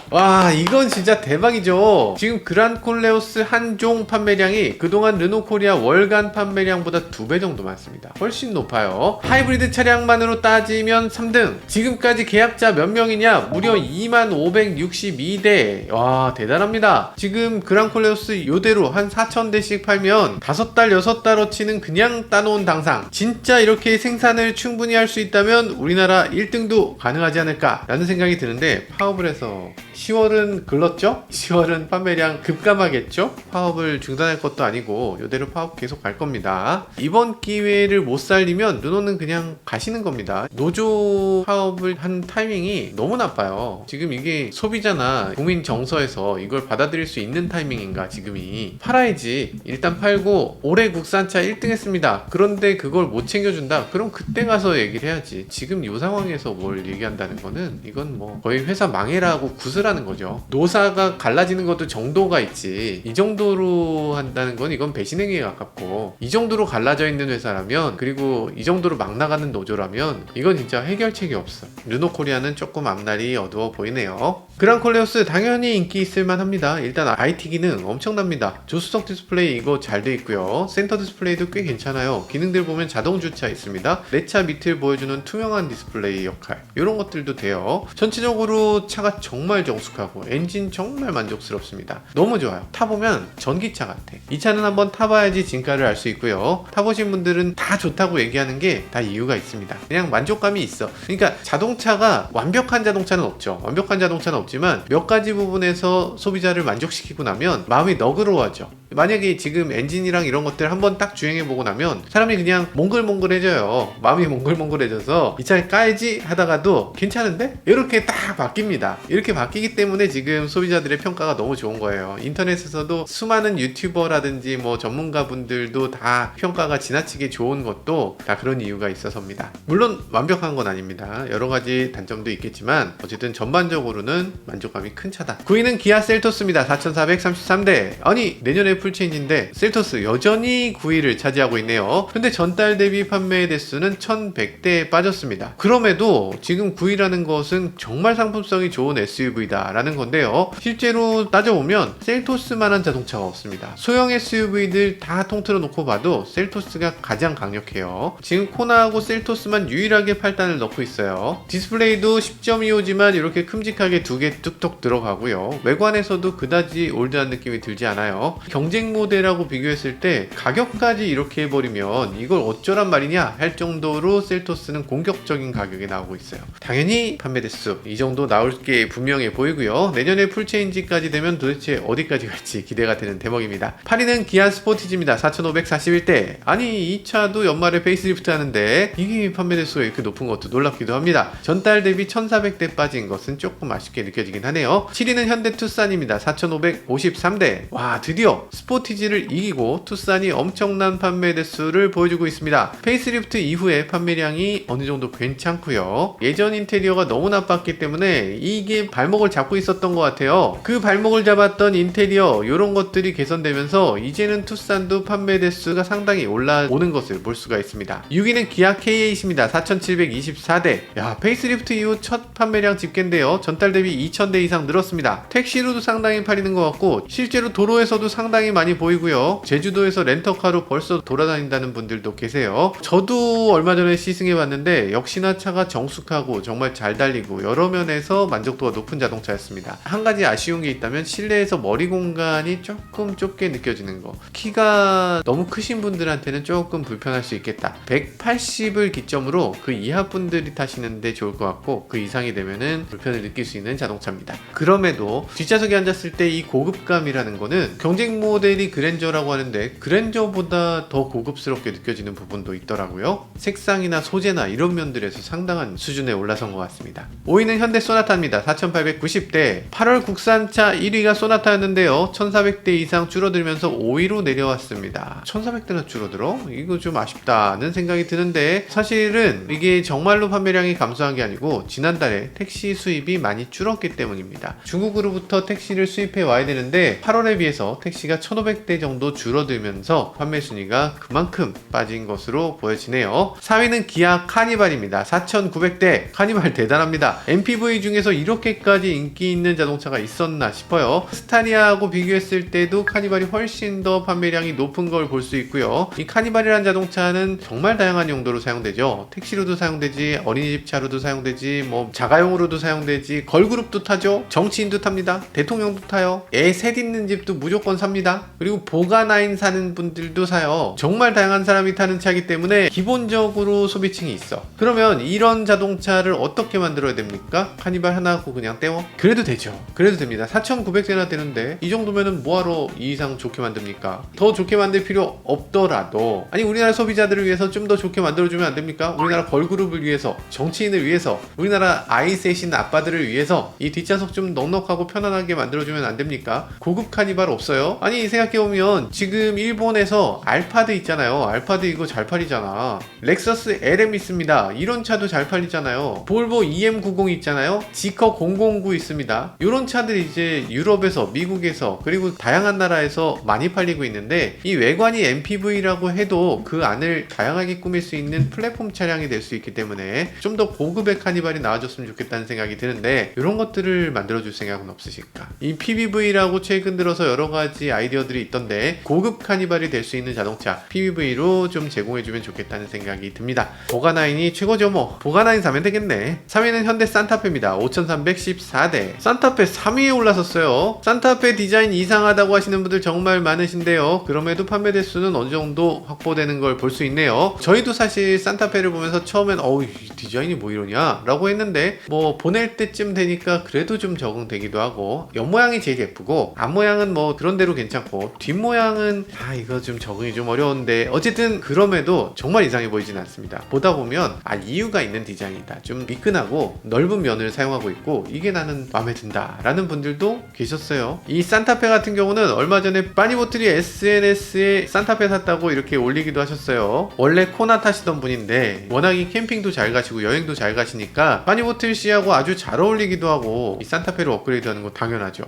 와, 이건 진짜 대박이죠. 지금 그란콜레오스 한 종 판매량이 그동안 르노코리아 월간 판매량보다 2배 정도 많습니다. 훨씬 높아요. 하이브리드 차량만으로 따지면 3등. 지금까지 계약자 몇 명이냐? 무려 2562대. 와, 대단합니다. 지금 그란콜레오스 요대로 한 4000대씩 팔면 5달 6달어치는 그냥 따놓은 당상. 진짜 이렇게 생산을 충분히 할 수 있다면 우리나라 1등도 가능하지 않을까 라는 생각이 드는데, 파업을 해서 10월은 글렀죠? 10월은 판매량 급감하겠죠? 파업을 중단할 것도 아니고 이대로 파업 계속 갈 겁니다. 이번 기회를 못 살리면 르노는 그냥 가시는 겁니다. 노조 파업을 한 타이밍이 너무 나빠요. 지금 이게 소비자나 국민 정서에서 이걸 받아들일 수 있는 타이밍인가 지금이. 팔아야지. 일단 팔고 올해 국산차 1등 했습니다. 그런데 그걸 못 챙겨준다? 그럼 그때 가서 얘기를 해야지. 지금 이 상황에서 뭘 얘기한다는 거는 이건 뭐 거의 회사 망해라고 구슬하는 거죠. 노사가 갈라지는 것도 정도가 있지, 이 정도로 한다는 건 이건 배신행위에 가깝고, 이 정도로 갈라져 있는 회사라면, 그리고 이 정도로 막 나가는 노조라면 이건 진짜 해결책이 없어. 르노코리아는 조금 앞날이 어두워 보이네요. 그란콜레오스 당연히 인기 있을만 합니다. 일단 IT 기능 엄청납니다. 조수석 디스플레이 이거 잘 돼 있고요. 센터 디스플레이도 꽤 괜찮아요. 기능들 보면 자동 주차 있습니다. 내 차 밑을 보여주는 투명한 디스플레이 역할, 이런 것들도 돼요. 전체적으로 차가 정말 정숙하고 엔진 정말 만족스럽습니다. 너무 좋아요. 타보면 전기차 같아. 이 차는 한번 타봐야지 진가를 알 수 있고요. 타보신 분들은 다 좋다고 얘기하는 게 다 이유가 있습니다. 그냥 만족감이 있어. 그러니까 자동차가 완벽한 자동차는 없죠. 완벽한 자동차는 없지만 몇 가지 부분에서 소비자를 만족시키고 나면 마음이 너그러워져. 만약에 지금 엔진이랑 이런 것들 한번 딱 주행해보고 나면 사람이 그냥 몽글몽글해져요. 마음이 몽글몽글해져서 이 차를 까야지 하다가도 괜찮은데? 이렇게 딱 바뀝니다. 이렇게 바뀌기 때문에 지금 소비자들의 평가가 너무 좋은 거예요. 인터넷에서도 수많은 유튜버라든지 뭐 전문가분들도 다 평가가 지나치게 좋은 것도 다 그런 이유가 있어서입니다. 물론 완벽한 건 아닙니다. 여러 가지 단점도 있겠지만 어쨌든 전반적으로는 만족감이 큰 차다. 9위는 기아 셀토스입니다. 4433대. 아니, 내년에 풀체인지인데 셀토스 여전히 9위를 차지하고 있네요. 근데 전달 대비 판매 대수는 1100대에 빠졌습니다. 그럼에도 지금 9위라는 것은 정말 상품성이 좋은 SUV다 라는 건데요. 실제로 따져보면 셀토스만한 자동차가 없습니다. 소형 SUV들 다 통틀어 놓고 봐도 셀토스가 가장 강력해요. 지금 코나하고 셀토스만 유일하게 8단을 넣고 있어요. 디스플레이도 10.25지만 이렇게 큼직하게 두 개 뚝뚝 들어가고요. 외관에서도 그다지 올드한 느낌이 들지 않아요. 경쟁 모델하고 비교했을 때 가격까지 이렇게 해버리면 이걸 어쩌란 말이냐 할 정도로 셀토스는 공격적인 가격에 나오고 있어요. 당연히 판매 대수 이 정도 나올 게 분명해 보이고요. 내년에 풀체인지까지 되면 도대체 어디까지 갈지 기대가 되는 대목입니다. 8위는 기아 스포티지입니다. 4541대. 아니, 이 차도 연말에 페이스리프트 하는데 이게 판매 대수가 이렇게 높은 것도 놀랍기도 합니다. 전달 대비 1400대 빠진 것은 조금 아쉽게 느껴지긴 하네요. 7위는 현대 투싼입니다. 4553대. 와, 드디어 스포티지를 이기고 투싼이 엄청난 판매 대수를 보여주고 있습니다. 페이스리프트 이후에 판매량이 어느 정도 괜찮고요. 예전 인테리어가 너무 나빴기 때문에 이게 발목을 잡고 있었던 것 같아요. 그 발목을 잡았던 인테리어 이런 것들이 개선되면서 이제는 투싼도 판매 대수가 상당히 올라오는 것을 볼 수가 있습니다. 6위는 기아 K8입니다. 4724대. 야, 페이스리프트 이후 첫 판매량 집계인데요. 전달 대비 2000대 이상 늘었습니다. 택시로도 상당히 팔리는 것 같고 실제로 도로에서도 상당히 많이 보이고요. 제주도에서 렌터카로 벌써 돌아다닌다는 분들도 계세요. 저도 얼마 전에 시승해봤는데 역시나 차가 정숙하고 정말 잘 달리고 여러 면에서 만족도가 높은 자동차였습니다. 한 가지 아쉬운 게 있다면 실내에서 머리 공간이 조금 좁게 느껴지는 거. 키가 너무 크신 분들한테는 조금 불편할 수 있겠다. 180을 기점으로 그 이하 분들이 타시는데 좋을 것 같고 그 이상이 되면은 불편을 느낄 수 있는 자동차입니다. 그럼에도 뒷좌석에 앉았을 때 이 고급감이라는 거는 경쟁 모델이 그랜저라고 하는데 그랜저보다 더 고급스럽게 느껴지는 부분도 있더라고요. 색상이나 소재나 이런 면들에서 상당한 수준에 올라선 것 같습니다. 5위는 현대 소나타입니다. 4890대. 8월 국산차 1위가 소나타였는데요. 1400대 이상 줄어들면서 5위로 내려왔습니다. 1400대나 줄어들어? 이거 좀 아쉽다는 생각이 드는데 사실은 이게 정말로 판매량이 감소한 게 아니고 지난달에 택시 수입이 많이 줄었기 때문입니다. 중국으로부터 택시를 수입해 와야 되는데 8월에 비해서 택시가 1,500대 정도 줄어들면서 판매 순위가 그만큼 빠진 것으로 보여지네요. 4위는 기아 카니발입니다. 4,900대. 카니발 대단합니다. MPV 중에서 이렇게까지 인기 있는 자동차가 있었나 싶어요. 스타니아하고 비교했을 때도 카니발이 훨씬 더 판매량이 높은 걸 볼 수 있고요. 이 카니발이라는 자동차는 정말 다양한 용도로 사용되죠. 택시로도 사용되지, 어린이집 차로도 사용되지, 뭐 자가용으로도 사용되지, 걸그룹도 타죠. 정치인도 탑니다. 대통령도 타요. 애 셋 있는 집도 무조건 삽니다. 그리고 보가나인 사는 분들도 사요. 정말 다양한 사람이 타는 차이기 때문에 기본적으로 소비층이 있어. 그러면 이런 자동차를 어떻게 만들어야 됩니까? 카니발 하나 갖고 그냥 떼워? 그래도 되죠. 그래도 됩니다. 4,900대나 되는데 이 정도면은 뭐하러 이 이상 좋게 만듭니까? 더 좋게 만들 필요 없더라도, 아니 우리나라 소비자들을 위해서 좀 더 좋게 만들어주면 안 됩니까? 우리나라 걸그룹을 위해서, 정치인을 위해서, 우리나라 아이 셋인 아빠들을 위해서 이 뒷좌석 좀 넉넉하고 편안하게 만들어주면 안 됩니까? 고급 카니발 없어요? 아니 생각해보면 지금 일본에서 알파드 있잖아요. 알파드 이거 잘 팔리잖아. 렉서스 LM 있습니다. 이런 차도 잘 팔리잖아요. 볼보 EM90 있잖아요. 지커 009 있습니다. 이런 차들이 이제 유럽에서, 미국에서, 그리고 다양한 나라에서 많이 팔리고 있는데, 이 외관이 MPV라고 해도 그 안을 다양하게 꾸밀 수 있는 플랫폼 차량이 될 수 있기 때문에 좀 더 고급의 카니발이 나와줬으면 좋겠다는 생각이 드는데, 이런 것들을 만들어줄 생각은 없으실까? 이 PBV라고 최근 들어서 여러 가지 아이디어들이 있던데, 고급 카니발이 될 수 있는 자동차 PBV로 좀 제공해주면 좋겠다는 생각이 듭니다. 보가나인이 최고죠 뭐. 보가나인 사면 되겠네. 3위는 현대 산타페입니다. 5,314대. 산타페 3위에 올라섰어요. 산타페 디자인 이상하다고 하시는 분들 정말 많으신데요. 그럼에도 판매 대수는 어느 정도 확보되는 걸 볼 수 있네요. 저희도 사실 산타페를 보면서 처음엔 어우 디자인이 뭐 이러냐 라고 했는데, 뭐 보낼 때쯤 되니까 그래도 좀 적응되기도 하고, 옆모양이 제일 예쁘고 앞모양은 뭐 그런 대로 괜찮고, 뒷모양은 이거 좀 적응이 좀 어려운데, 어쨌든 그럼에도 정말 이상해 보이진 않습니다. 보다 보면 이유가 있는 디자인이다. 좀 미끈하고 넓은 면을 사용하고 있고, 이게 나는 마음에 든다 라는 분들도 계셨어요. 이 산타페 같은 경우는 얼마 전에 빠니보틀이 SNS에 산타페 샀다고 이렇게 올리기도 하셨어요. 원래 코나 타시던 분인데 워낙 이 캠핑도 잘 가시고 여행도 잘 가시니까 빠니보틀 씨하고 아주 잘 어울리기도 하고, 이 산타페로 업그레이드 하는 거 당연하죠.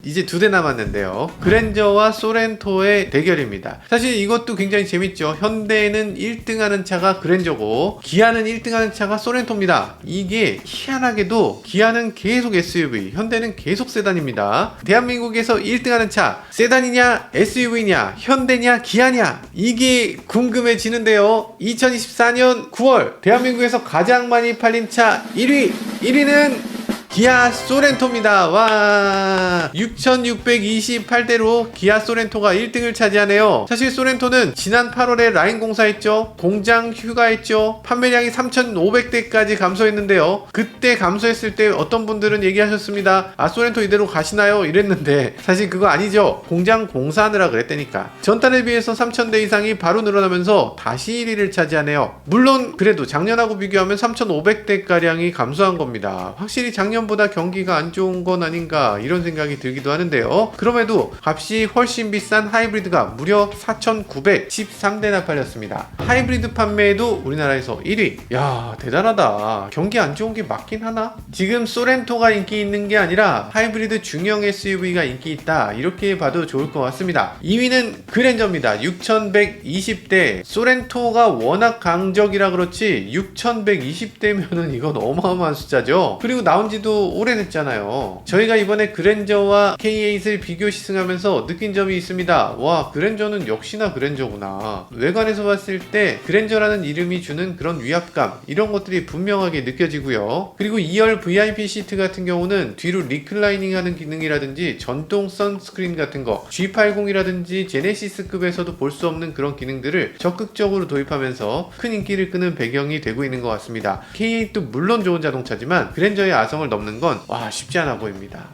이제 2대 남았는데요. 그랜저와 소렌토의 대결입니다. 사실 이것도 굉장히 재밌죠. 현대는 1등하는 차가 그랜저고 기아는 1등하는 차가 소렌토입니다. 이게 희한하게도 기아는 계속 SUV, 현대는 계속 세단입니다. 대한민국에서 1등하는 차 세단이냐 SUV냐 현대냐 기아냐, 이게 궁금해지는데요. 2024년 9월 대한민국에서 가장 많이 팔린 차 1위는 기아 소렌토입니다. 와, 6,628대로 기아 소렌토가 1등을 차지하네요. 사실 소렌토는 지난 8월에 라인 공사했죠. 공장 휴가했죠. 판매량이 3,500대까지 감소했는데요. 그때 감소했을 때 어떤 분들은 얘기하셨습니다. 소렌토 이대로 가시나요? 이랬는데 사실 그거 아니죠. 공장 공사하느라 그랬다니까. 전달에 비해서 3,000대 이상이 바로 늘어나면서 다시 1위를 차지하네요. 물론 그래도 작년하고 비교하면 3,500대가량이 감소한 겁니다. 확실히 작년 보다 경기가 안 좋은 건 아닌가 이런 생각이 들기도 하는데요. 그럼에도 값이 훨씬 비싼 하이브리드가 무려 4,913대나 팔렸습니다. 하이브리드 판매에도 우리나라에서 1위. 야, 대단하다. 경기 안 좋은 게 맞긴 하나? 지금 소렌토가 인기 있는 게 아니라 하이브리드 중형 SUV가 인기 있다, 이렇게 봐도 좋을 것 같습니다. 2위는 그랜저입니다. 6,120대. 소렌토가 워낙 강적이라 그렇지 6,120대면은 이건 어마어마한 숫자죠. 그리고 나온 지도 오래됐잖아요. 저희가 이번에 그랜저와 K8을 비교 시승하면서 느낀 점이 있습니다. 와, 그랜저는 역시나 그랜저구나. 외관에서 봤을 때 그랜저라는 이름이 주는 그런 위압감, 이런 것들이 분명하게 느껴지고요. 그리고 2열 VIP 시트 같은 경우는 뒤로 리클라이닝 하는 기능이라든지 전동 선스크린 같은 거, G80이라든지 제네시스급에서도 볼 수 없는 그런 기능들을 적극적으로 도입하면서 큰 인기를 끄는 배경이 되고 있는 것 같습니다. K8도 물론 좋은 자동차지만 그랜저의 아성을 넘는 건 쉽지 않아 보입니다.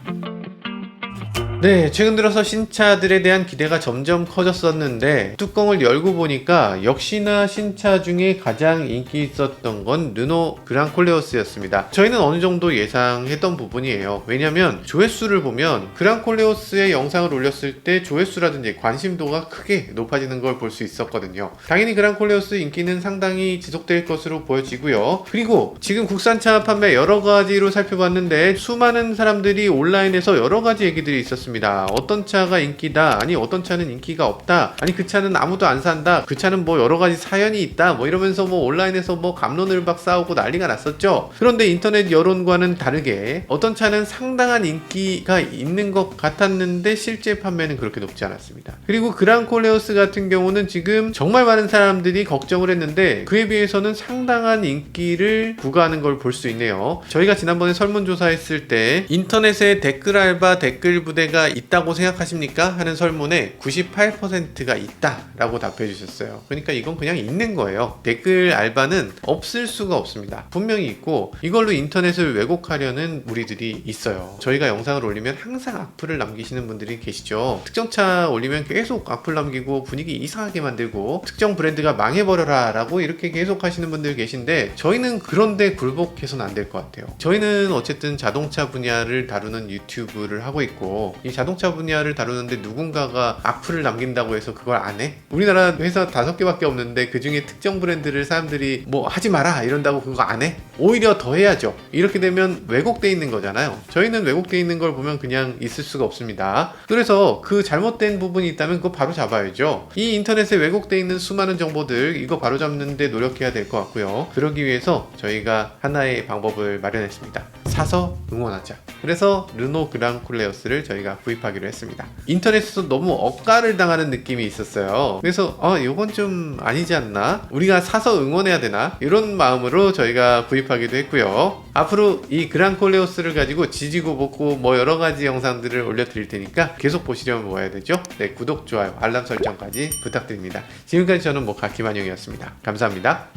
네, 최근 들어서 신차들에 대한 기대가 점점 커졌었는데 뚜껑을 열고 보니까 역시나 신차 중에 가장 인기 있었던 건 르노 그랑콜레오스였습니다. 저희는 어느 정도 예상했던 부분이에요. 왜냐면 조회수를 보면 그랑콜레오스의 영상을 올렸을 때 조회수라든지 관심도가 크게 높아지는 걸 볼 수 있었거든요. 당연히 그랑콜레오스 인기는 상당히 지속될 것으로 보여지고요. 그리고 지금 국산차 판매 여러 가지로 살펴봤는데 수많은 사람들이 온라인에서 여러 가지 얘기들이 있었습니다. 있습니다. 어떤 차가 인기다, 아니 어떤 차는 인기가 없다, 아니 그 차는 아무도 안 산다, 그 차는 뭐 여러 가지 사연이 있다, 뭐 이러면서 뭐 온라인에서 뭐 갑론을박 싸우고 난리가 났었죠. 그런데 인터넷 여론과는 다르게 어떤 차는 상당한 인기가 있는 것 같았는데 실제 판매는 그렇게 높지 않았습니다. 그리고 그랑콜레오스 같은 경우는 지금 정말 많은 사람들이 걱정을 했는데 그에 비해서는 상당한 인기를 부과하는 걸 볼 수 있네요. 저희가 지난번에 설문조사했을 때 인터넷에 댓글 알바 댓글 부대가 있다고 생각하십니까? 하는 설문에 98%가 있다 라고 답해 주셨어요. 그러니까 이건 그냥 있는 거예요. 댓글 알바는 없을 수가 없습니다. 분명히 있고 이걸로 인터넷을 왜곡하려는 무리들이 있어요. 저희가 영상을 올리면 항상 악플을 남기시는 분들이 계시죠. 특정 차 올리면 계속 악플 남기고 분위기 이상하게 만들고 특정 브랜드가 망해버려라 라고 이렇게 계속 하시는 분들 계신데 저희는 그런데 굴복해서는 안 될 것 같아요. 저희는 어쨌든 자동차 분야를 다루는 유튜브를 하고 있고 이 자동차 분야를 다루는데 누군가가 악플을 남긴다고 해서 그걸 안 해? 우리나라 회사 5개밖에 없는데 그 중에 특정 브랜드를 사람들이 뭐 하지 마라 이런다고 그거 안 해? 오히려 더 해야죠. 이렇게 되면 왜곡돼 있는 거잖아요. 저희는 왜곡돼 있는 걸 보면 그냥 있을 수가 없습니다. 그래서 그 잘못된 부분이 있다면 그거 바로 잡아야죠. 이 인터넷에 왜곡돼 있는 수많은 정보들 이거 바로 잡는데 노력해야 될 것 같고요. 그러기 위해서 저희가 하나의 방법을 마련했습니다. 사서 응원하자. 그래서 르노 그랑콜레오스를 저희가 구입하기로 했습니다. 인터넷에서 너무 억가를 당하는 느낌이 있었어요. 그래서 이건 좀 아니지 않나? 우리가 사서 응원해야 되나? 이런 마음으로 저희가 구입하기도 했고요. 앞으로 이 그랑콜레오스를 가지고 지지고 볶고 뭐 여러 가지 영상들을 올려드릴 테니까 계속 보시려면 뭐 해야 되죠? 네, 구독, 좋아요, 알람 설정까지 부탁드립니다. 지금까지 저는 모카키만용이었습니다. 감사합니다.